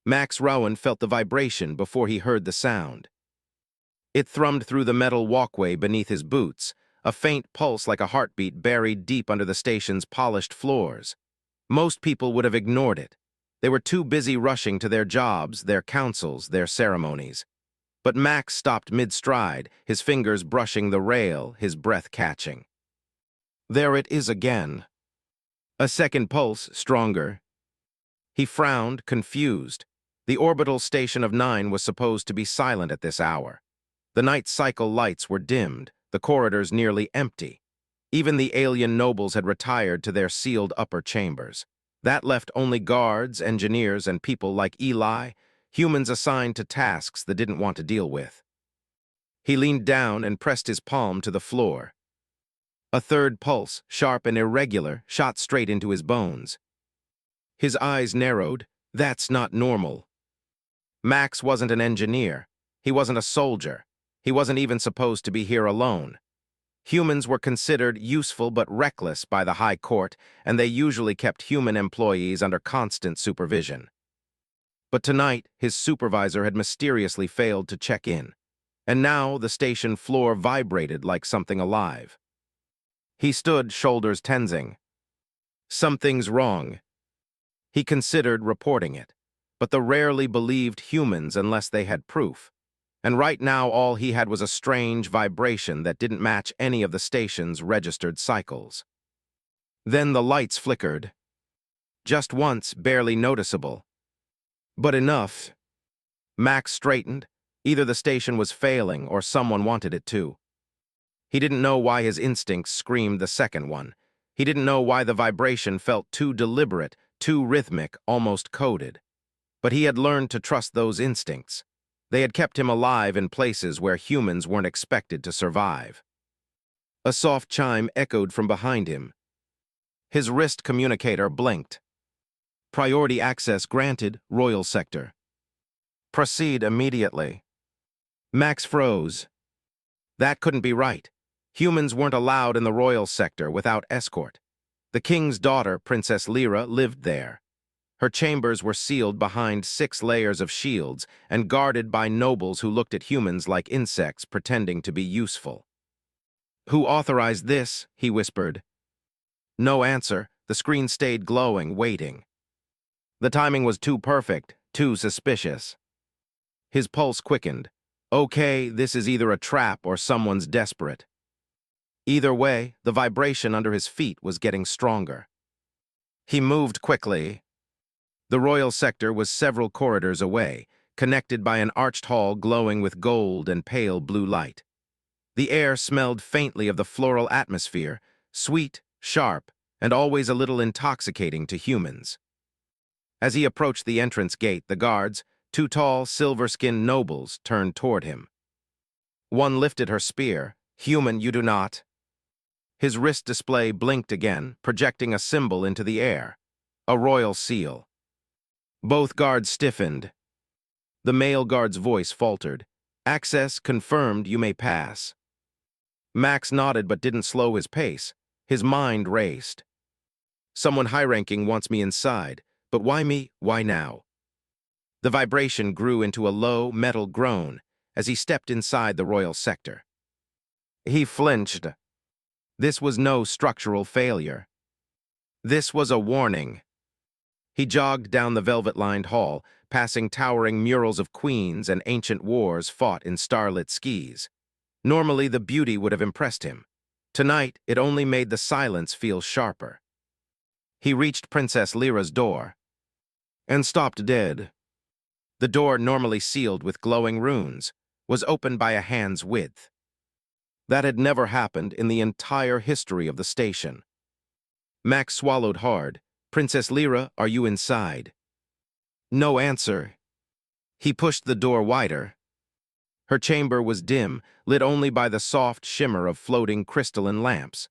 Max Rowan felt the vibration before he heard the sound. It thrummed through the metal walkway beneath his boots, a faint pulse like a heartbeat buried deep under the station's polished floors. Most people would have ignored it. They were too busy rushing to their jobs, their councils, their ceremonies. But Max stopped mid-stride, his fingers brushing the rail, his breath catching. There it is again. A second pulse, stronger. He frowned, confused. The orbital station of 9 was supposed to be silent at this hour. The night cycle lights were dimmed, the corridors nearly empty. Even the alien nobles had retired to their sealed upper chambers. That left only guards, engineers, and people like Eli, humans assigned to tasks they didn't want to deal with. He leaned down and pressed his palm to the floor. A third pulse, sharp and irregular, shot straight into his bones. His eyes narrowed. That's not normal. Max wasn't an engineer. He wasn't a soldier. He wasn't even supposed to be here alone. Humans were considered useful but reckless by the High Court, and they usually kept human employees under constant supervision. But tonight, his supervisor had mysteriously failed to check in, and now the station floor vibrated like something alive. He stood, shoulders tensing. Something's wrong. He considered reporting it, but the rarely believed humans unless they had proof. And right now all he had was a strange vibration that didn't match any of the station's registered cycles. Then the lights flickered. Just once, barely noticeable. But enough. Max straightened. Either the station was failing or someone wanted it to. He didn't know why his instincts screamed the second one. He didn't know why the vibration felt too deliberate, too rhythmic, almost coded. But he had learned to trust those instincts. They had kept him alive in places where humans weren't expected to survive. A soft chime echoed from behind him. His wrist communicator blinked. Priority access granted, Royal Sector. Proceed immediately. Max froze. That couldn't be right. Humans weren't allowed in the Royal Sector without escort. The king's daughter, Princess Lyra, lived there. Her chambers were sealed behind 6 layers of shields and guarded by nobles who looked at humans like insects pretending to be useful. Who authorized this? He whispered. No answer. The screen stayed glowing, waiting. The timing was too perfect, too suspicious. His pulse quickened. Okay, this is either a trap or someone's desperate. Either way, the vibration under his feet was getting stronger. He moved quickly. The Royal Sector was several corridors away, connected by an arched hall glowing with gold and pale blue light. The air smelled faintly of the floral atmosphere, sweet, sharp, and always a little intoxicating to humans. As he approached the entrance gate, the guards, 2 tall, silver-skinned nobles, turned toward him. One lifted her spear. Human, you do not. His wrist display blinked again, projecting a symbol into the air. A royal seal. Both guards stiffened. The male guard's voice faltered. Access confirmed, you may pass. Max nodded but didn't slow his pace. His mind raced. Someone high-ranking wants me inside, but why me? Why now? The vibration grew into a low, metal groan as he stepped inside the Royal Sector. He flinched. This was no structural failure. This was a warning. He jogged down the velvet-lined hall, passing towering murals of queens and ancient wars fought in starlit skies. Normally, the beauty would have impressed him. Tonight, it only made the silence feel sharper. He reached Princess Lyra's door and stopped dead. The door, normally sealed with glowing runes, was opened by a hand's width. That had never happened in the entire history of the station. Max swallowed hard. Princess Lyra, are you inside? No answer. He pushed the door wider. Her chamber was dim, lit only by the soft shimmer of floating crystalline lamps.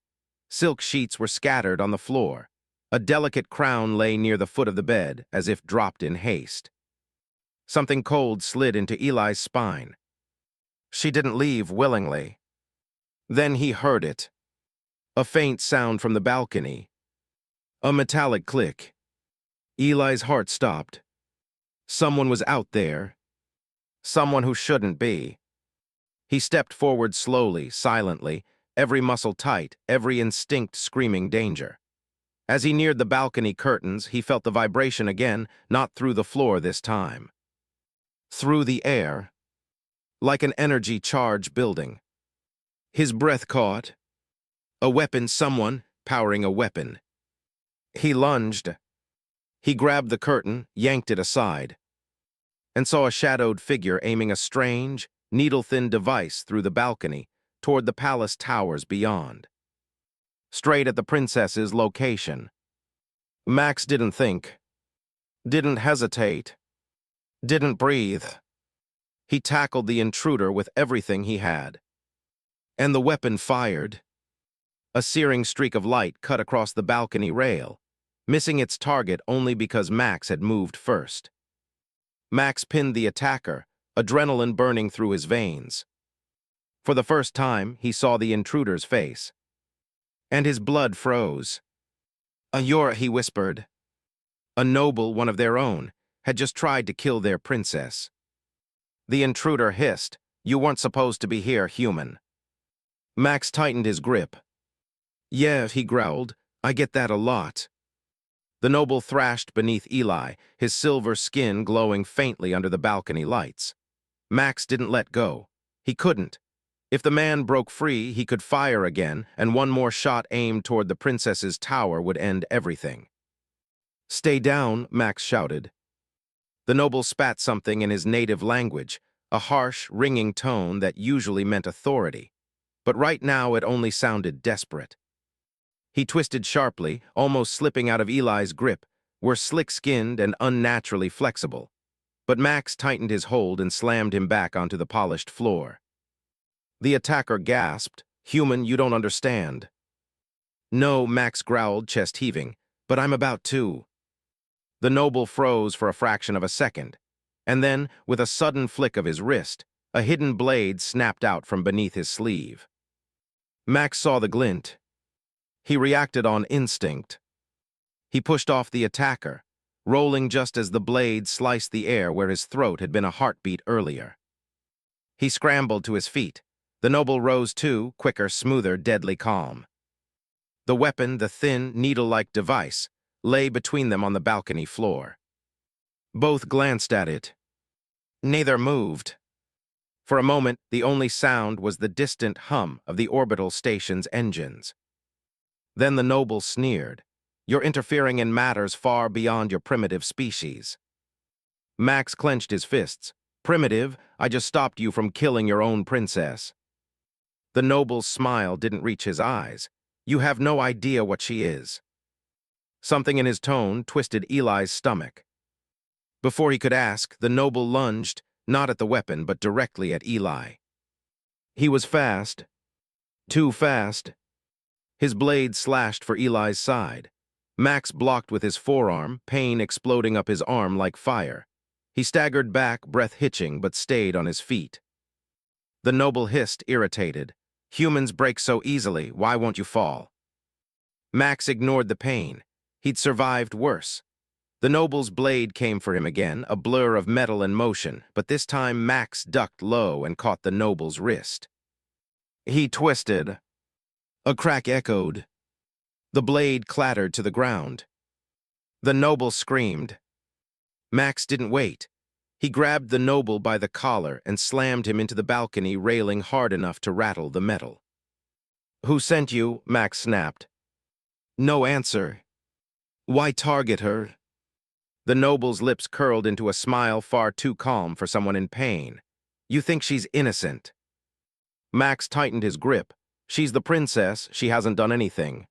Silk sheets were scattered on the floor. A delicate crown lay near the foot of the bed, as if dropped in haste. Something cold slid into Eli's spine. She didn't leave willingly. Then he heard it. A faint sound from the balcony. A metallic click. Eli's heart stopped. Someone was out there. Someone who shouldn't be. He stepped forward slowly, silently, every muscle tight, every instinct screaming danger. As he neared the balcony curtains, he felt the vibration again, not through the floor this time. Through the air, like an energy charge building. His breath caught. A weapon, someone powering a weapon. He lunged. He grabbed the curtain, yanked it aside, and saw a shadowed figure aiming a strange, needle-thin device through the balcony toward the palace towers beyond. Straight at the princess's location. Max didn't think, didn't hesitate, didn't breathe. He tackled the intruder with everything he had. And the weapon fired. A searing streak of light cut across the balcony rail, missing its target only because Max had moved first. Max pinned the attacker, adrenaline burning through his veins. For the first time, he saw the intruder's face. And his blood froze. "You're," he whispered. A noble, one of their own, had just tried to kill their princess. The intruder hissed, "You weren't supposed to be here, human." Max tightened his grip. "Yeah," he growled, "I get that a lot." The noble thrashed beneath Eli, his silver skin glowing faintly under the balcony lights. Max didn't let go. He couldn't. If the man broke free, he could fire again, and one more shot aimed toward the princess's tower would end everything. "Stay down," Max shouted. The noble spat something in his native language, a harsh, ringing tone that usually meant authority. But right now it only sounded desperate. He twisted sharply, almost slipping out of Eli's grip, were slick-skinned and unnaturally flexible. But Max tightened his hold and slammed him back onto the polished floor. The attacker gasped, "Human, you don't understand." "No," Max growled, chest heaving, "but I'm about to." The noble froze for a fraction of a second, and then, with a sudden flick of his wrist, a hidden blade snapped out from beneath his sleeve. Max saw the glint. He reacted on instinct. He pushed off the attacker, rolling just as the blade sliced the air where his throat had been a heartbeat earlier. He scrambled to his feet. The noble rose too, quicker, smoother, deadly calm. The weapon, the thin, needle-like device, lay between them on the balcony floor. Both glanced at it. Neither moved. For a moment, the only sound was the distant hum of the orbital station's engines. Then the noble sneered, "You're interfering in matters far beyond your primitive species." Max clenched his fists. "Primitive? I just stopped you from killing your own princess." The noble's smile didn't reach his eyes. "You have no idea what she is." Something in his tone twisted Eli's stomach. Before he could ask, the noble lunged, not at the weapon, but directly at Eli. He was fast. Too fast. His blade slashed for Eli's side. Max blocked with his forearm, pain exploding up his arm like fire. He staggered back, breath hitching, but stayed on his feet. The noble hissed, irritated, "Humans break so easily, why won't you fall?" Max ignored the pain. He'd survived worse. The noble's blade came for him again, a blur of metal and motion, but this time Max ducked low and caught the noble's wrist. He twisted. A crack echoed. The blade clattered to the ground. The noble screamed. Max didn't wait. He grabbed the noble by the collar and slammed him into the balcony railing hard enough to rattle the metal. "Who sent you?" Max snapped. No answer. "Why target her?" The noble's lips curled into a smile far too calm for someone in pain. "You think she's innocent." Max tightened his grip. "She's the princess. She hasn't done anything."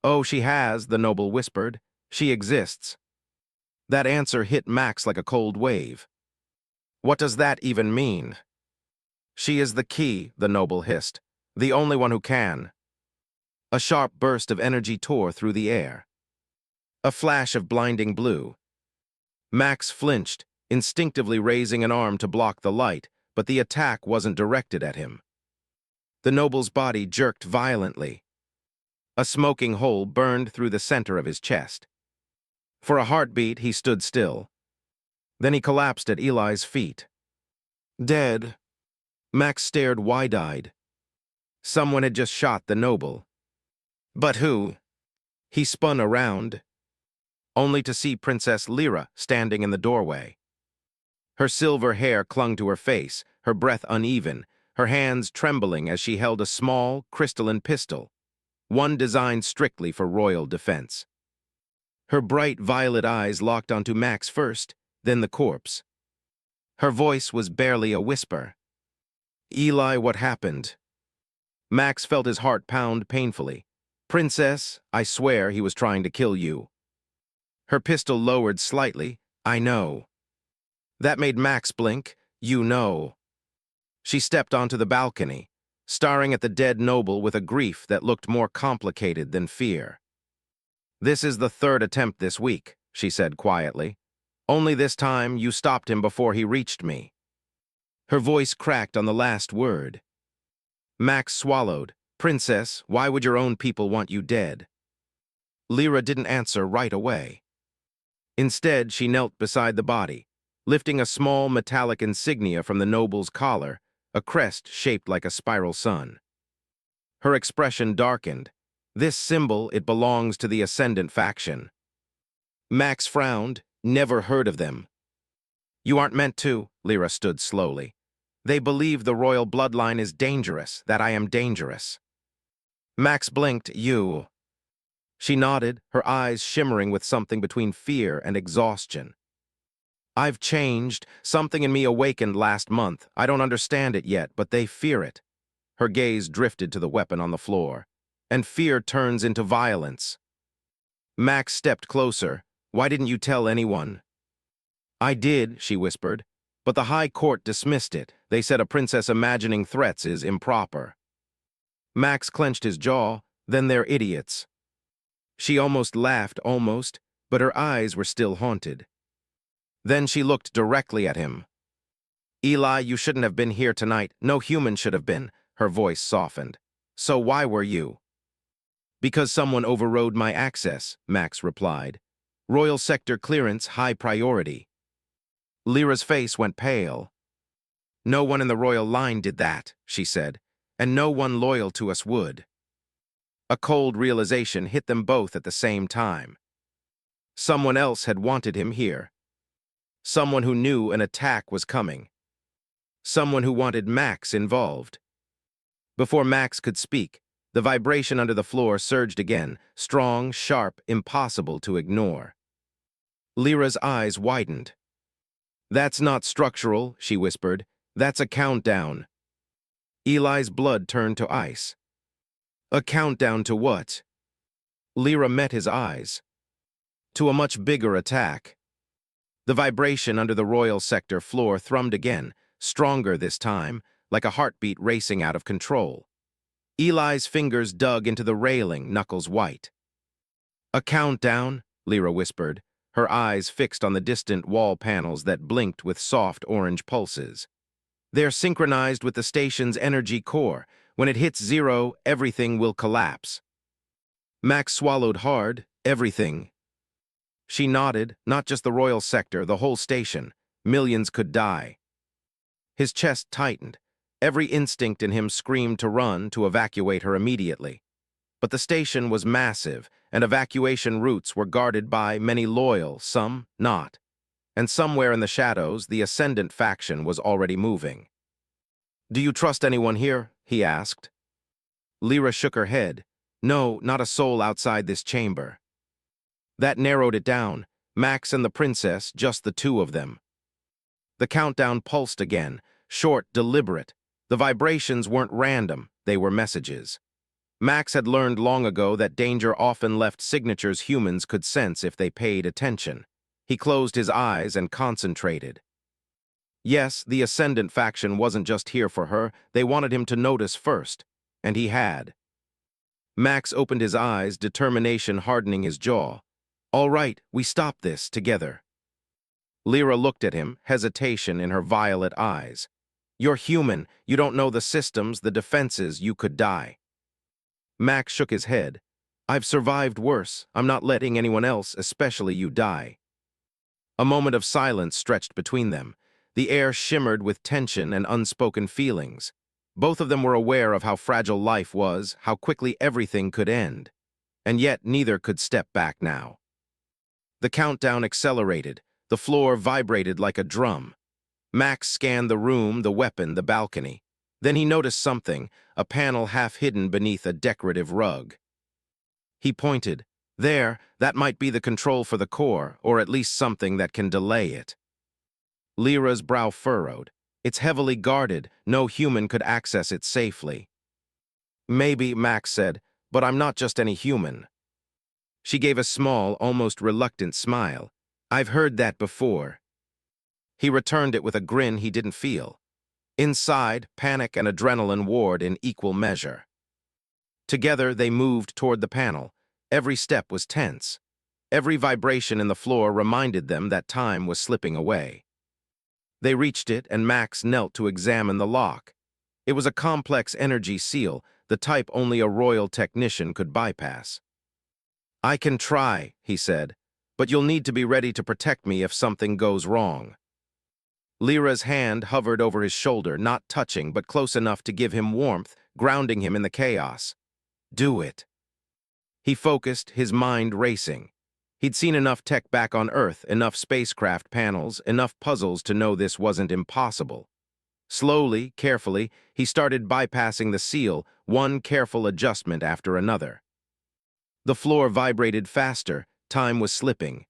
"Oh, she has," the noble whispered. "She exists." That answer hit Max like a cold wave. "What does that even mean?" "She is the key," the noble hissed. "The only one who can." A sharp burst of energy tore through the air. A flash of blinding blue. Max flinched, instinctively raising an arm to block the light, but the attack wasn't directed at him. The noble's body jerked violently. A smoking hole burned through the center of his chest. For a heartbeat, he stood still. Then he collapsed at Eli's feet. Dead. Max stared wide-eyed. Someone had just shot the noble. But who? He spun around, only to see Princess Lyra standing in the doorway. Her silver hair clung to her face, her breath uneven, her hands trembling as she held a small, crystalline pistol, one designed strictly for royal defense. Her bright violet eyes locked onto Max first, then the corpse. Her voice was barely a whisper. Eli, what happened? Max felt his heart pound painfully. Princess, I swear he was trying to kill you. Her pistol lowered slightly. I know. That made Max blink. You know. She stepped onto the balcony, staring at the dead noble with a grief that looked more complicated than fear. This is the third attempt this week, she said quietly. Only this time you stopped him before he reached me. Her voice cracked on the last word. Max swallowed. Princess, why would your own people want you dead? Lyra didn't answer right away. Instead, she knelt beside the body, lifting a small metallic insignia from the noble's collar, a crest shaped like a spiral sun. Her expression darkened. This symbol, it belongs to the Ascendant faction. Max frowned. Never heard of them. You aren't meant to, Lyra stood slowly. They believe the royal bloodline is dangerous, that I am dangerous. Max blinked. You. She nodded, her eyes shimmering with something between fear and exhaustion. I've changed. Something in me awakened last month. I don't understand it yet, but they fear it. Her gaze drifted to the weapon on the floor. And fear turns into violence. Max stepped closer. Why didn't you tell anyone? I did, she whispered, but the High Court dismissed it. They said a princess imagining threats is improper. Max clenched his jaw. Then they're idiots. She almost laughed, but her eyes were still haunted. Then she looked directly at him. Eli, you shouldn't have been here tonight. No human should have been. Her voice softened. So why were you? Because someone overrode my access, Max replied. Royal sector clearance, high priority. Lyra's face went pale. No one in the royal line did that, she said, and no one loyal to us would. A cold realization hit them both at the same time. Someone else had wanted him here. Someone who knew an attack was coming. Someone who wanted Max involved. Before Max could speak, the vibration under the floor surged again, strong, sharp, impossible to ignore. Lyra's eyes widened. That's not structural, she whispered. That's a countdown. Eli's blood turned to ice. A countdown to what? Lyra met his eyes. To a much bigger attack. The vibration under the royal sector floor thrummed again, stronger this time, like a heartbeat racing out of control. Eli's fingers dug into the railing, knuckles white. A countdown, Lyra whispered, her eyes fixed on the distant wall panels that blinked with soft orange pulses. They're synchronized with the station's energy core. When it hits zero, everything will collapse. Max swallowed hard. Everything. She nodded. Not just the royal sector, the whole station. Millions could die. His chest tightened. Every instinct in him screamed to run, to evacuate her immediately. But the station was massive, and evacuation routes were guarded by many loyal, some not. And somewhere in the shadows, the Ascendant faction was already moving. Do you trust anyone here? He asked. Lyra shook her head. No, not a soul outside this chamber. That narrowed it down. Max and the princess, just the two of them. The countdown pulsed again, short, deliberate. The vibrations weren't random, they were messages. Max had learned long ago that danger often left signatures humans could sense if they paid attention. He closed his eyes and concentrated. Yes, the Ascendant faction wasn't just here for her, they wanted him to notice first, and he had. Max opened his eyes, determination hardening his jaw. All right, we stop this together. Lyra looked at him, hesitation in her violet eyes. You're human, you don't know the systems, the defenses, you could die. Max shook his head. I've survived worse. I'm not letting anyone else, especially you, die. A moment of silence stretched between them. The air shimmered with tension and unspoken feelings. Both of them were aware of how fragile life was, how quickly everything could end. And yet neither could step back now. The countdown accelerated. The floor vibrated like a drum. Max scanned the room, the weapon, the balcony. Then he noticed something, a panel half hidden beneath a decorative rug. He pointed. There, that might be the control for the core, or at least something that can delay it. Lyra's brow furrowed. It's heavily guarded. No human could access it safely. Maybe, Max said, but I'm not just any human. She gave a small, almost reluctant smile. I've heard that before. He returned it with a grin he didn't feel. Inside, panic and adrenaline warred in equal measure. Together, they moved toward the panel. Every step was tense. Every vibration in the floor reminded them that time was slipping away. They reached it, and Max knelt to examine the lock. It was a complex energy seal, the type only a royal technician could bypass. I can try, he said, but you'll need to be ready to protect me if something goes wrong. Lyra's hand hovered over his shoulder, not touching, but close enough to give him warmth, grounding him in the chaos. Do it. He focused, his mind racing. He'd seen enough tech back on Earth, enough spacecraft panels, enough puzzles to know this wasn't impossible. Slowly, carefully, he started bypassing the seal, one careful adjustment after another. The floor vibrated faster, time was slipping.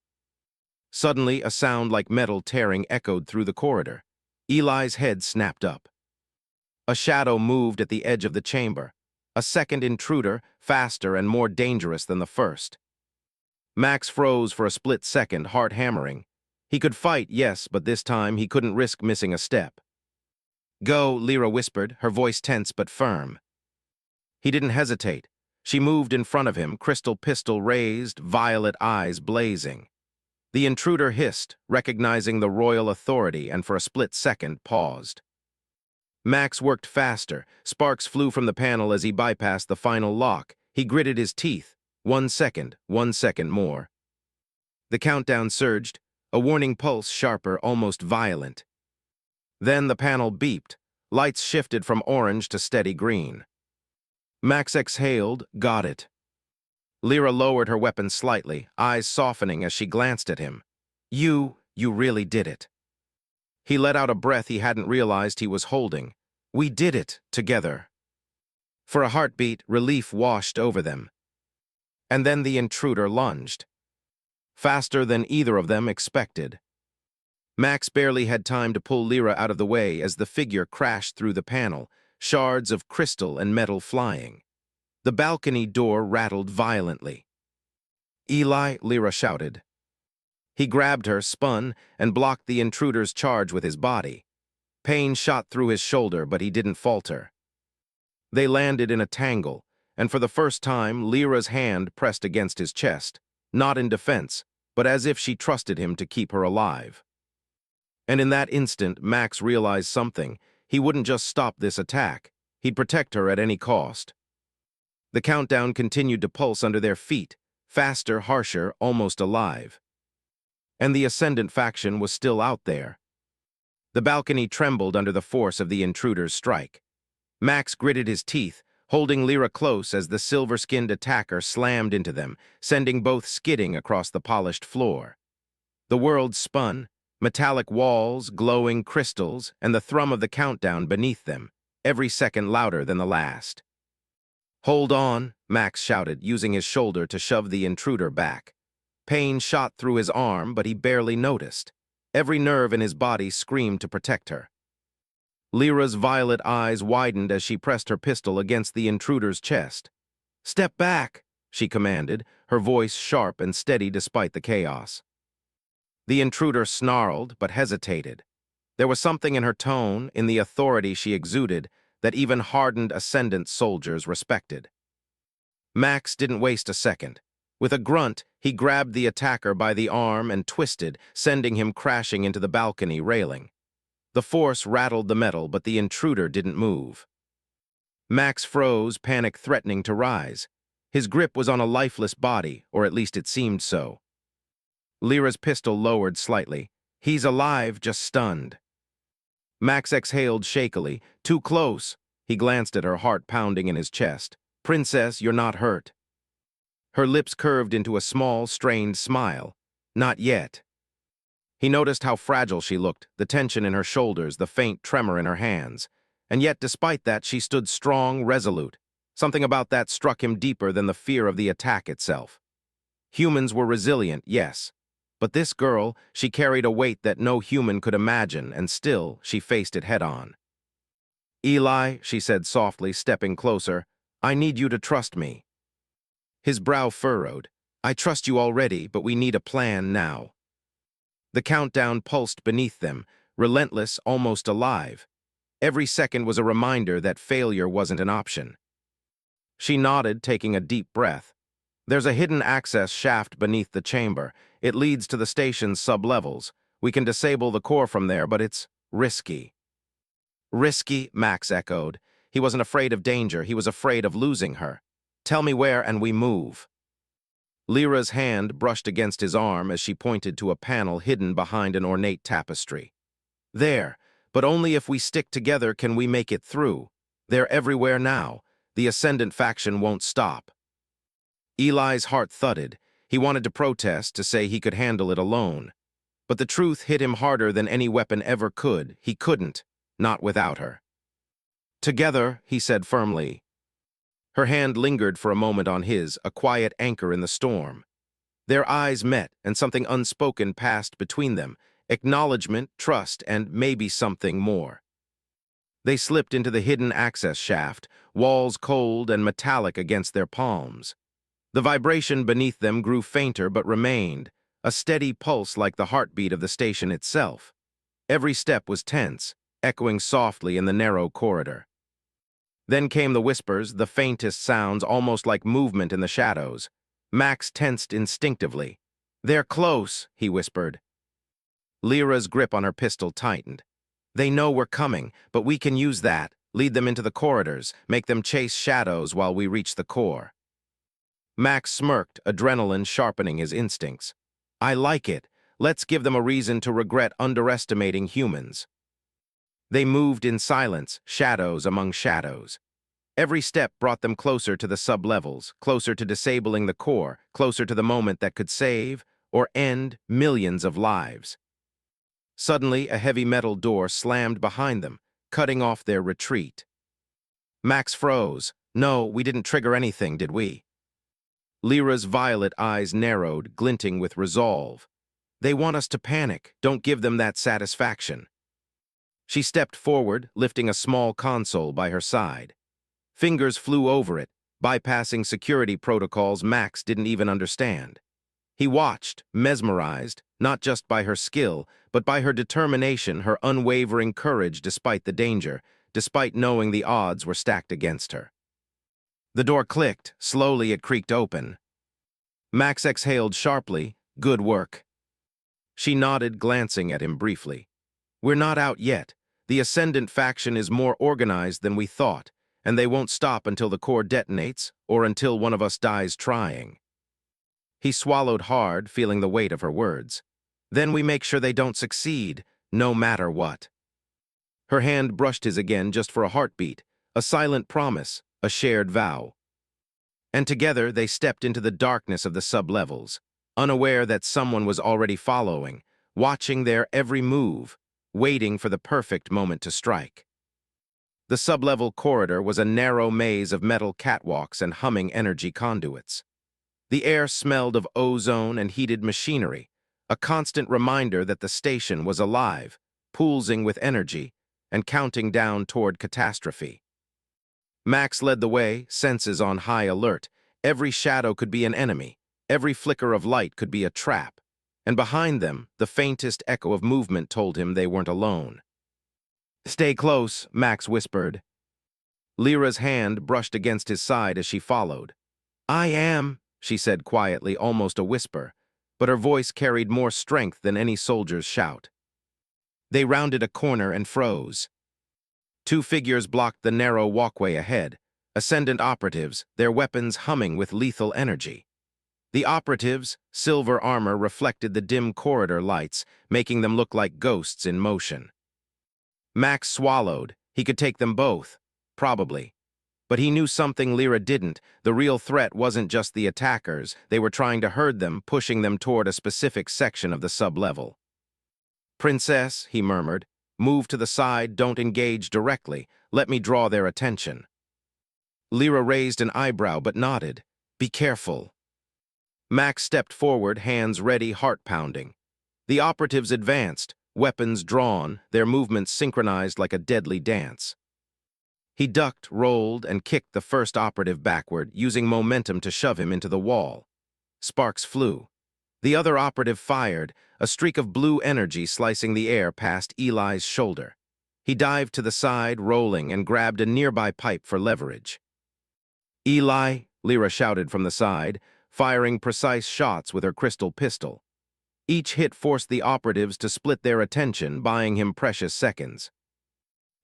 Suddenly, a sound like metal tearing echoed through the corridor. Eli's head snapped up. A shadow moved at the edge of the chamber. A second intruder, faster and more dangerous than the first. Max froze for a split second, heart hammering. He could fight, yes, but this time he couldn't risk missing a step. Go, Lyra whispered, her voice tense but firm. He didn't hesitate. She moved in front of him, crystal pistol raised, violet eyes blazing. The intruder hissed, recognizing the royal authority, and for a split second paused. Max worked faster. Sparks flew from the panel as he bypassed the final lock. He gritted his teeth. 1 second more. The countdown surged, a warning pulse sharper, almost violent. Then the panel beeped. Lights shifted from orange to steady green. Max exhaled, got it. Lyra lowered her weapon slightly, eyes softening as she glanced at him. You really did it. He let out a breath he hadn't realized he was holding. We did it, together. For a heartbeat, relief washed over them. And then the intruder lunged. Faster than either of them expected. Max barely had time to pull Lyra out of the way as the figure crashed through the panel, shards of crystal and metal flying. The balcony door rattled violently. Eli, Lyra shouted. He grabbed her, spun, and blocked the intruder's charge with his body. Pain shot through his shoulder, but he didn't falter. They landed in a tangle, and for the first time, Lyra's hand pressed against his chest, not in defense, but as if she trusted him to keep her alive. And in that instant, Max realized something. He wouldn't just stop this attack. He'd protect her at any cost. The countdown continued to pulse under their feet, faster, harsher, almost alive. And the Ascendant faction was still out there. The balcony trembled under the force of the intruder's strike. Max gritted his teeth, holding Lyra close as the silver-skinned attacker slammed into them, sending both skidding across the polished floor. The world spun, metallic walls, glowing crystals, and the thrum of the countdown beneath them, every second louder than the last. Hold on, Max shouted, using his shoulder to shove the intruder back. Pain shot through his arm, but he barely noticed. Every nerve in his body screamed to protect her. Lyra's violet eyes widened as she pressed her pistol against the intruder's chest. Step back, she commanded, her voice sharp and steady despite the chaos. The intruder snarled, but hesitated. There was something in her tone, in the authority she exuded, that even hardened Ascendant soldiers respected. Max didn't waste a second. With a grunt, he grabbed the attacker by the arm and twisted, sending him crashing into the balcony railing. The force rattled the metal, but the intruder didn't move. Max froze, panic threatening to rise. His grip was on a lifeless body, or at least it seemed so. Lyra's pistol lowered slightly. He's alive, just stunned. Max exhaled shakily. Too close. He glanced at her, heart pounding in his chest. Princess, you're not hurt. Her lips curved into a small, strained smile. Not yet. He noticed how fragile she looked, the tension in her shoulders, the faint tremor in her hands. And yet, despite that, she stood strong, resolute. Something about that struck him deeper than the fear of the attack itself. Humans were resilient, yes. But this girl, she carried a weight that no human could imagine, and still, she faced it head-on. Eli, she said softly, stepping closer, I need you to trust me. His brow furrowed. I trust you already, but we need a plan now. The countdown pulsed beneath them, relentless, almost alive. Every second was a reminder that failure wasn't an option. She nodded, taking a deep breath. There's a hidden access shaft beneath the chamber. It leads to the station's sublevels. We can disable the core from there, but it's risky. Risky, Max echoed. He wasn't afraid of danger, he was afraid of losing her. Tell me where and we move. Lyra's hand brushed against his arm as she pointed to a panel hidden behind an ornate tapestry. There, but only if we stick together can we make it through. They're everywhere now. The Ascendant faction won't stop. Eli's heart thudded. He wanted to protest, to say he could handle it alone. But the truth hit him harder than any weapon ever could. He couldn't, not without her. Together, he said firmly. Her hand lingered for a moment on his, a quiet anchor in the storm. Their eyes met, and something unspoken passed between them, acknowledgement, trust, and maybe something more. They slipped into the hidden access shaft, walls cold and metallic against their palms. The vibration beneath them grew fainter but remained, a steady pulse like the heartbeat of the station itself. Every step was tense, echoing softly in the narrow corridor. Then came the whispers, the faintest sounds, almost like movement in the shadows. Max tensed instinctively. They're close, he whispered. Lyra's grip on her pistol tightened. They know we're coming, but we can use that, lead them into the corridors, make them chase shadows while we reach the core. Max smirked, adrenaline sharpening his instincts. I like it. Let's give them a reason to regret underestimating humans. They moved in silence, shadows among shadows. Every step brought them closer to the sublevels, closer to disabling the core, closer to the moment that could save or end millions of lives. Suddenly, a heavy metal door slammed behind them, cutting off their retreat. Max froze. No, we didn't trigger anything, did we? Lyra's violet eyes narrowed, glinting with resolve. They want us to panic. Don't give them that satisfaction. She stepped forward, lifting a small console by her side. Fingers flew over it, bypassing security protocols Max didn't even understand. He watched, mesmerized, not just by her skill, but by her determination, her unwavering courage despite the danger, despite knowing the odds were stacked against her. The door clicked. Slowly it creaked open. Max exhaled sharply. Good work. She nodded, glancing at him briefly. We're not out yet. The Ascendant faction is more organized than we thought, and they won't stop until the core detonates or until one of us dies trying. He swallowed hard, feeling the weight of her words. Then we make sure they don't succeed, no matter what. Her hand brushed his again just for a heartbeat, a silent promise, a shared vow. And together they stepped into the darkness of the sublevels, unaware that someone was already following, watching their every move, waiting for the perfect moment to strike. The sublevel corridor was a narrow maze of metal catwalks and humming energy conduits. The air smelled of ozone and heated machinery, a constant reminder that the station was alive, pulsing with energy, and counting down toward catastrophe. Max led the way, senses on high alert. Every shadow could be an enemy, every flicker of light could be a trap, and behind them, the faintest echo of movement told him they weren't alone. Stay close, Max whispered. Lyra's hand brushed against his side as she followed. I am, she said quietly, almost a whisper, but her voice carried more strength than any soldier's shout. They rounded a corner and froze. Two figures blocked the narrow walkway ahead, Ascendant operatives, their weapons humming with lethal energy. The operatives' silver armor reflected the dim corridor lights, making them look like ghosts in motion. Max swallowed. He could take them both. Probably. But he knew something Lyra didn't. The real threat wasn't just the attackers. They were trying to herd them, pushing them toward a specific section of the sublevel. "Princess," he murmured, "move to the side, don't engage directly. Let me draw their attention." Lyra raised an eyebrow but nodded. "Be careful." Max stepped forward, hands ready, heart pounding. The operatives advanced, weapons drawn, their movements synchronized like a deadly dance. He ducked, rolled, and kicked the first operative backward, using momentum to shove him into the wall. Sparks flew. The other operative fired, a streak of blue energy slicing the air past Eli's shoulder. He dived to the side, rolling, and grabbed a nearby pipe for leverage. "Eli," Lyra shouted from the side, firing precise shots with her crystal pistol. Each hit forced the operatives to split their attention, buying him precious seconds.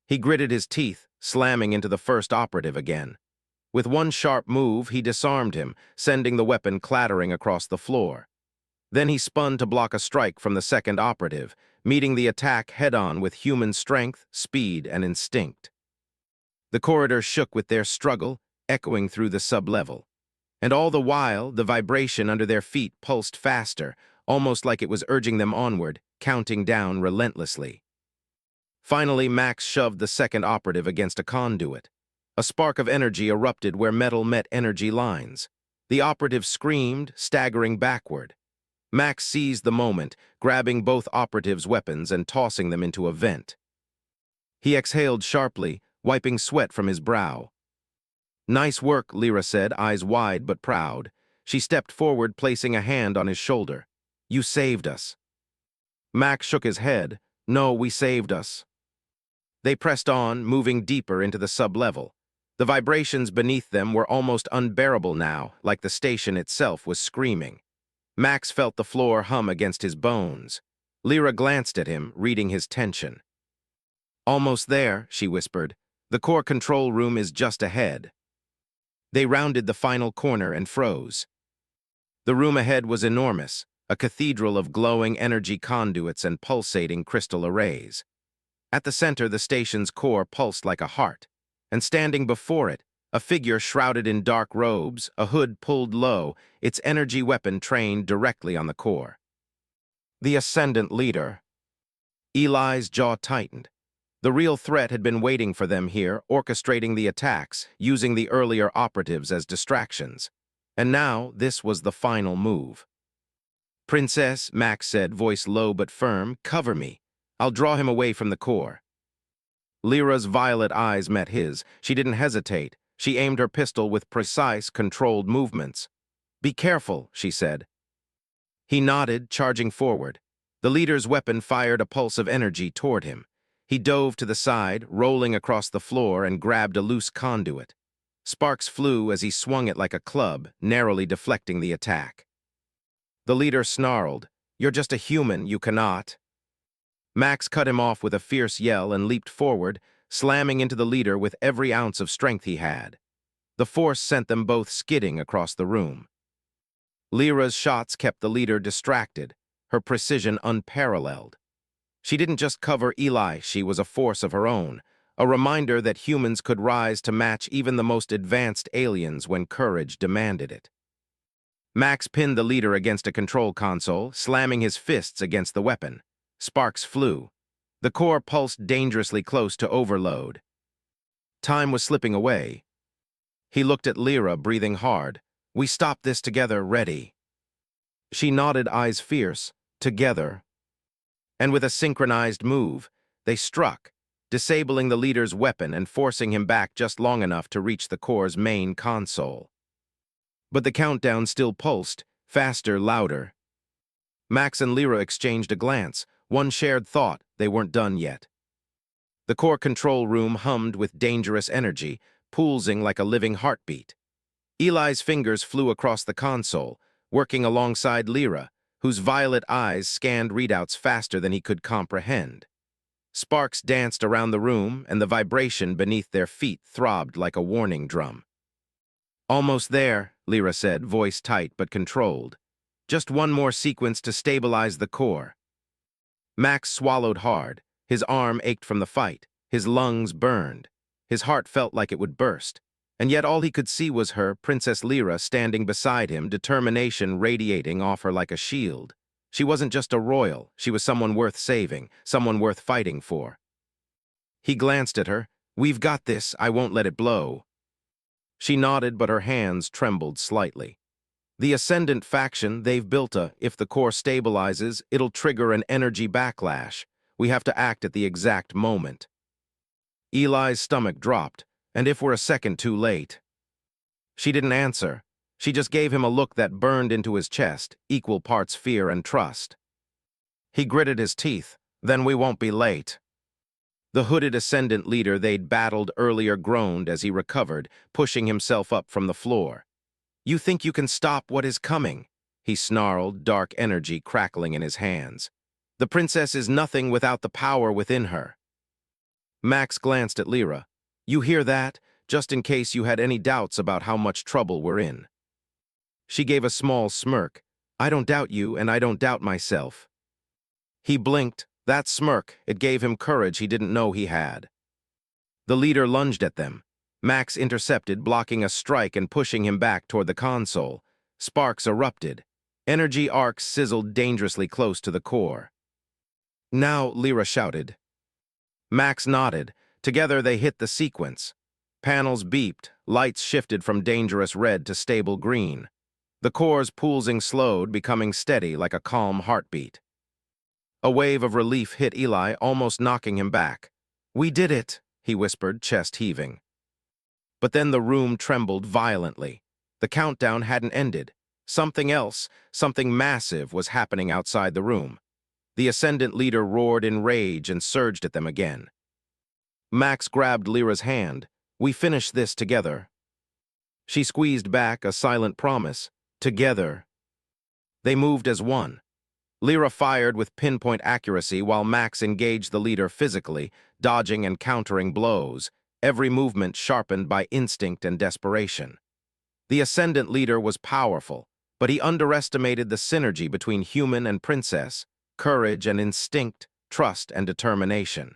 He gritted his teeth, slamming into the first operative again. With one sharp move, he disarmed him, sending the weapon clattering across the floor. Then he spun to block a strike from the second operative, meeting the attack head-on with human strength, speed, and instinct. The corridor shook with their struggle, echoing through the sublevel. And all the while, the vibration under their feet pulsed faster, almost like it was urging them onward, counting down relentlessly. Finally, Max shoved the second operative against a conduit. A spark of energy erupted where metal met energy lines. The operative screamed, staggering backward. Max seized the moment, grabbing both operatives' weapons and tossing them into a vent. He exhaled sharply, wiping sweat from his brow. "Nice work," Lyra said, eyes wide but proud. She stepped forward, placing a hand on his shoulder. "You saved us." Max shook his head. "No, we saved us." They pressed on, moving deeper into the sublevel. The vibrations beneath them were almost unbearable now, like the station itself was screaming. Max felt the floor hum against his bones. Lyra glanced at him, reading his tension. "Almost there," she whispered. "The core control room is just ahead." They rounded the final corner and froze. The room ahead was enormous, a cathedral of glowing energy conduits and pulsating crystal arrays. At the center, the station's core pulsed like a heart, and standing before it, a figure shrouded in dark robes, a hood pulled low, its energy weapon trained directly on the core. The Ascendant Leader. Eli's jaw tightened. The real threat had been waiting for them here, orchestrating the attacks, using the earlier operatives as distractions. And now, this was the final move. "Princess," Max said, voice low but firm, "cover me. I'll draw him away from the core." Lyra's violet eyes met his. She didn't hesitate. She aimed her pistol with precise, controlled movements. "Be careful," she said. He nodded, charging forward. The leader's weapon fired a pulse of energy toward him. He dove to the side, rolling across the floor, and grabbed a loose conduit. Sparks flew as he swung it like a club, narrowly deflecting the attack. The leader snarled, "You're just a human, you cannot." Max cut him off with a fierce yell and leaped forward, slamming into the leader with every ounce of strength he had. The force sent them both skidding across the room. Lyra's shots kept the leader distracted, her precision unparalleled. She didn't just cover Eli, she was a force of her own, a reminder that humans could rise to match even the most advanced aliens when courage demanded it. Max pinned the leader against a control console, slamming his fists against the weapon. Sparks flew. The core pulsed dangerously close to overload. Time was slipping away. He looked at Lyra, breathing hard. "We stopped this together, ready." She nodded, eyes fierce. "Together." And with a synchronized move, they struck, disabling the leader's weapon and forcing him back just long enough to reach the core's main console. But the countdown still pulsed, faster, louder. Max and Lyra exchanged a glance, one shared thought: they weren't done yet. The core control room hummed with dangerous energy, pulsing like a living heartbeat. Eli's fingers flew across the console, working alongside Lyra, whose violet eyes scanned readouts faster than he could comprehend. Sparks danced around the room, and the vibration beneath their feet throbbed like a warning drum. Almost there, Lyra said, voice tight but controlled. Just one more sequence to stabilize the core. Max swallowed hard. His arm ached from the fight. His lungs burned. His heart felt like it would burst. And yet all he could see was her, Princess Lyra, standing beside him, determination radiating off her like a shield. She wasn't just a royal, she was someone worth saving, someone worth fighting for. He glanced at her. "We've got this, I won't let it blow." She nodded, but her hands trembled slightly. The Ascendant faction, they've built if the core stabilizes, it'll trigger an energy backlash. We have to act at the exact moment. Eli's stomach dropped, and if we're a second too late. She didn't answer. She just gave him a look that burned into his chest, equal parts fear and trust. He gritted his teeth. "Then we won't be late." The hooded Ascendant leader they'd battled earlier groaned as he recovered, pushing himself up from the floor. "You think you can stop what is coming?" he snarled, dark energy crackling in his hands. "The princess is nothing without the power within her." Max glanced at Lyra. "You hear that? Just in case you had any doubts about how much trouble we're in." She gave a small smirk. "I don't doubt you, and I don't doubt myself." He blinked. That smirk, it gave him courage he didn't know he had. The leader lunged at them. Max intercepted, blocking a strike and pushing him back toward the console. Sparks erupted. Energy arcs sizzled dangerously close to the core. "Now," Lyra shouted. Max nodded. Together they hit the sequence. Panels beeped, lights shifted from dangerous red to stable green. The core's pulsing slowed, becoming steady like a calm heartbeat. A wave of relief hit Eli, almost knocking him back. "We did it," he whispered, chest heaving. But then the room trembled violently. The countdown hadn't ended. Something else, something massive, was happening outside the room. The Ascendant leader roared in rage and surged at them again. Max grabbed Lyra's hand. "We finish this together." She squeezed back, a silent promise. Together. They moved as one. Lyra fired with pinpoint accuracy while Max engaged the leader physically, dodging and countering blows, every movement sharpened by instinct and desperation. The Ascendant leader was powerful, but he underestimated the synergy between human and princess, courage and instinct, trust and determination.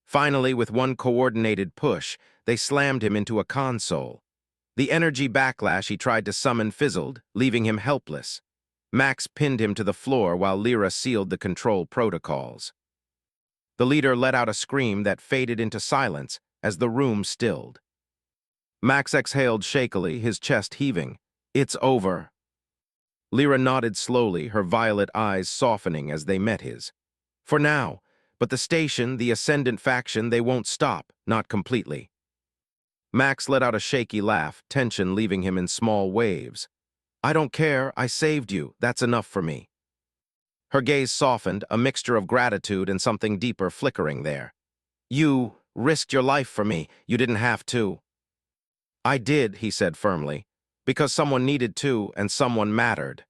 Finally, with one coordinated push, they slammed him into a console. The energy backlash he tried to summon fizzled, leaving him helpless. Max pinned him to the floor while Lyra sealed the control protocols. The leader let out a scream that faded into silence as the room stilled. Max exhaled shakily, his chest heaving. "It's over." Lyra nodded slowly, her violet eyes softening as they met his. "For now, but the station, the Ascendant faction, they won't stop, not completely." Max let out a shaky laugh, tension leaving him in small waves. "I don't care, I saved you, that's enough for me." Her gaze softened, a mixture of gratitude and something deeper flickering there. "You risked your life for me, you didn't have to." "I did," he said firmly, "because someone needed to and someone mattered."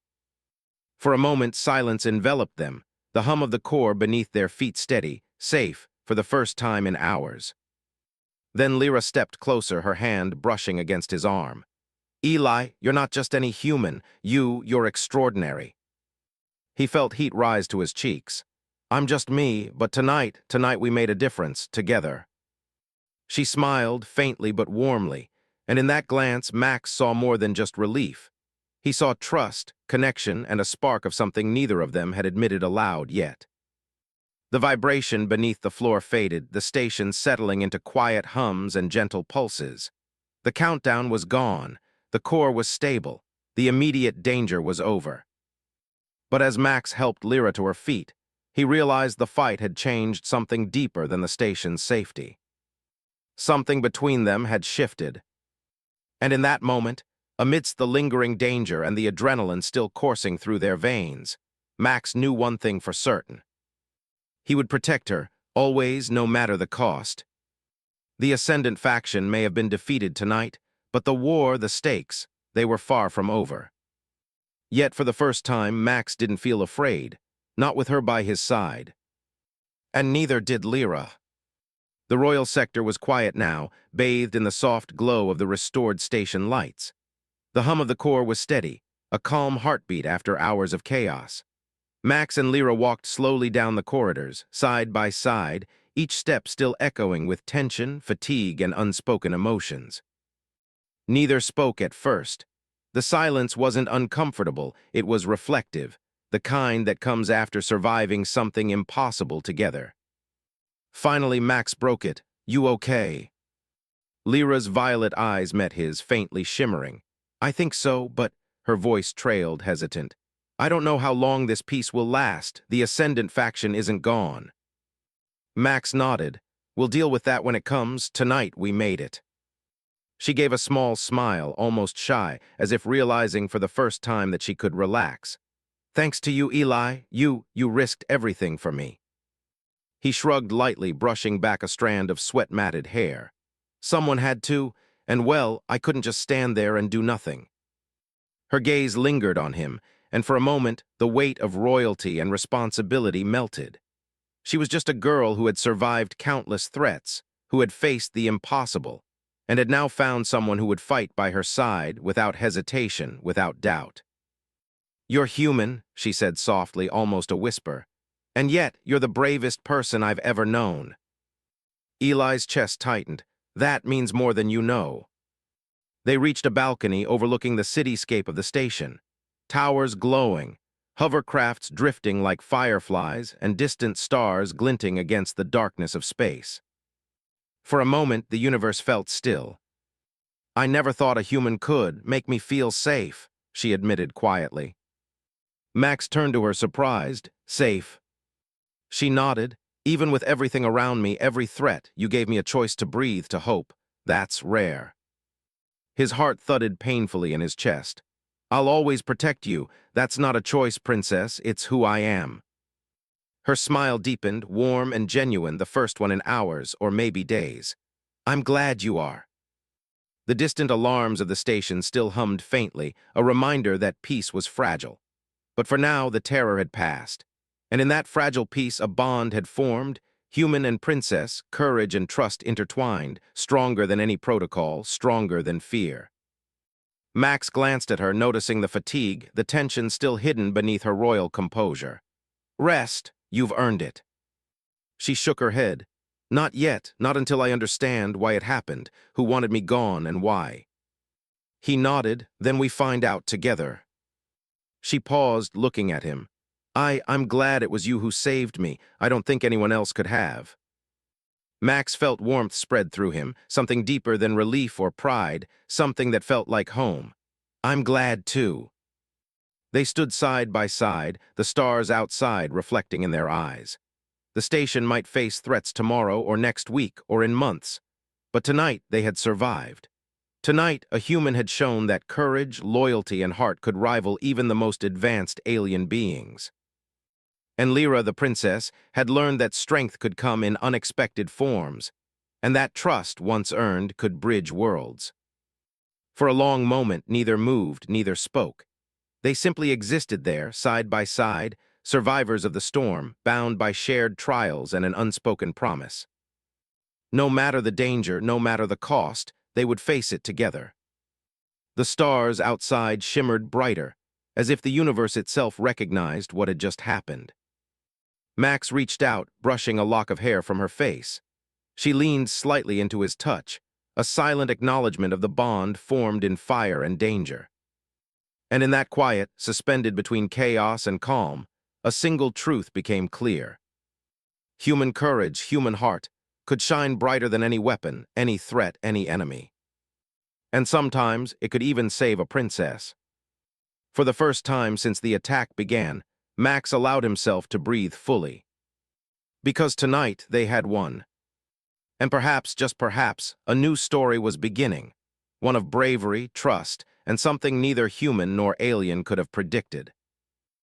For a moment, silence enveloped them, the hum of the core beneath their feet steady, safe, for the first time in hours. Then Lyra stepped closer, her hand brushing against his arm. "Eli, you're not just any human. You're extraordinary." He felt heat rise to his cheeks. "I'm just me, but tonight we made a difference, together." She smiled, faintly but warmly, and in that glance Max saw more than just relief. He saw trust, connection, and a spark of something neither of them had admitted aloud yet. The vibration beneath the floor faded, the station settling into quiet hums and gentle pulses. The countdown was gone. The core was stable. The immediate danger was over. But as Max helped Lyra to her feet, he realized the fight had changed something deeper than the station's safety. Something between them had shifted. And in that moment, amidst the lingering danger and the adrenaline still coursing through their veins, Max knew one thing for certain. He would protect her, always, no matter the cost. The Ascendant faction may have been defeated tonight, but the war, the stakes, they were far from over. Yet for the first time, Max didn't feel afraid, not with her by his side. And neither did Lyra. The royal sector was quiet now, bathed in the soft glow of the restored station lights. The hum of the core was steady, a calm heartbeat after hours of chaos. Max and Lyra walked slowly down the corridors, side by side, each step still echoing with tension, fatigue, and unspoken emotions. Neither spoke at first. The silence wasn't uncomfortable, it was reflective, the kind that comes after surviving something impossible together. Finally, Max broke it. "You okay?" Lyra's violet eyes met his, faintly shimmering. "I think so, but—" her voice trailed, hesitant. "I don't know how long this peace will last. The Ascendant faction isn't gone." Max nodded. "We'll deal with that when it comes. Tonight we made it." She gave a small smile, almost shy, as if realizing for the first time that she could relax. "Thanks to you, Eli. You risked everything for me." He shrugged lightly, brushing back a strand of sweat-matted hair. "Someone had to, and well, I couldn't just stand there and do nothing." Her gaze lingered on him, and for a moment, the weight of royalty and responsibility melted. She was just a girl who had survived countless threats, who had faced the impossible, and had now found someone who would fight by her side without hesitation, without doubt. "You're human," she said softly, almost a whisper, "and yet you're the bravest person I've ever known." Eli's chest tightened. "That means more than you know." They reached a balcony overlooking the cityscape of the station. Towers glowing, hovercrafts drifting like fireflies, and distant stars glinting against the darkness of space. For a moment, the universe felt still. "I never thought a human could make me feel safe," she admitted quietly. Max turned to her, surprised. "Safe?" She nodded. "Even with everything around me, every threat, you gave me a choice to breathe, to hope. That's rare." His heart thudded painfully in his chest. "I'll always protect you. That's not a choice, Princess. It's who I am." Her smile deepened, warm and genuine, the first one in hours, or maybe days. "I'm glad you are." The distant alarms of the station still hummed faintly, a reminder that peace was fragile. But for now, the terror had passed. And in that fragile peace, a bond had formed, human and princess, courage and trust intertwined, stronger than any protocol, stronger than fear. Max glanced at her, noticing the fatigue, the tension still hidden beneath her royal composure. "Rest. You've earned it." She shook her head. "Not yet, not until I understand why it happened, who wanted me gone and why." He nodded. "Then we find out together." She paused, looking at him. I'm glad it was you who saved me. I don't think anyone else could have." Max felt warmth spread through him, something deeper than relief or pride, something that felt like home. "I'm glad, too." They stood side by side, the stars outside reflecting in their eyes. The station might face threats tomorrow or next week or in months, but tonight they had survived. Tonight, a human had shown that courage, loyalty, and heart could rival even the most advanced alien beings. And Lyra, the princess, had learned that strength could come in unexpected forms, and that trust, once earned, could bridge worlds. For a long moment, neither moved, neither spoke. They simply existed there, side by side, survivors of the storm, bound by shared trials and an unspoken promise. No matter the danger, no matter the cost, they would face it together. The stars outside shimmered brighter, as if the universe itself recognized what had just happened. Max reached out, brushing a lock of hair from her face. She leaned slightly into his touch, a silent acknowledgement of the bond formed in fire and danger. And in that quiet, suspended between chaos and calm, a single truth became clear. Human courage, human heart, could shine brighter than any weapon, any threat, any enemy. And sometimes it could even save a princess. For the first time since the attack began, Max allowed himself to breathe fully. Because tonight they had won. And perhaps, just perhaps, a new story was beginning, one of bravery, trust, and something neither human nor alien could have predicted.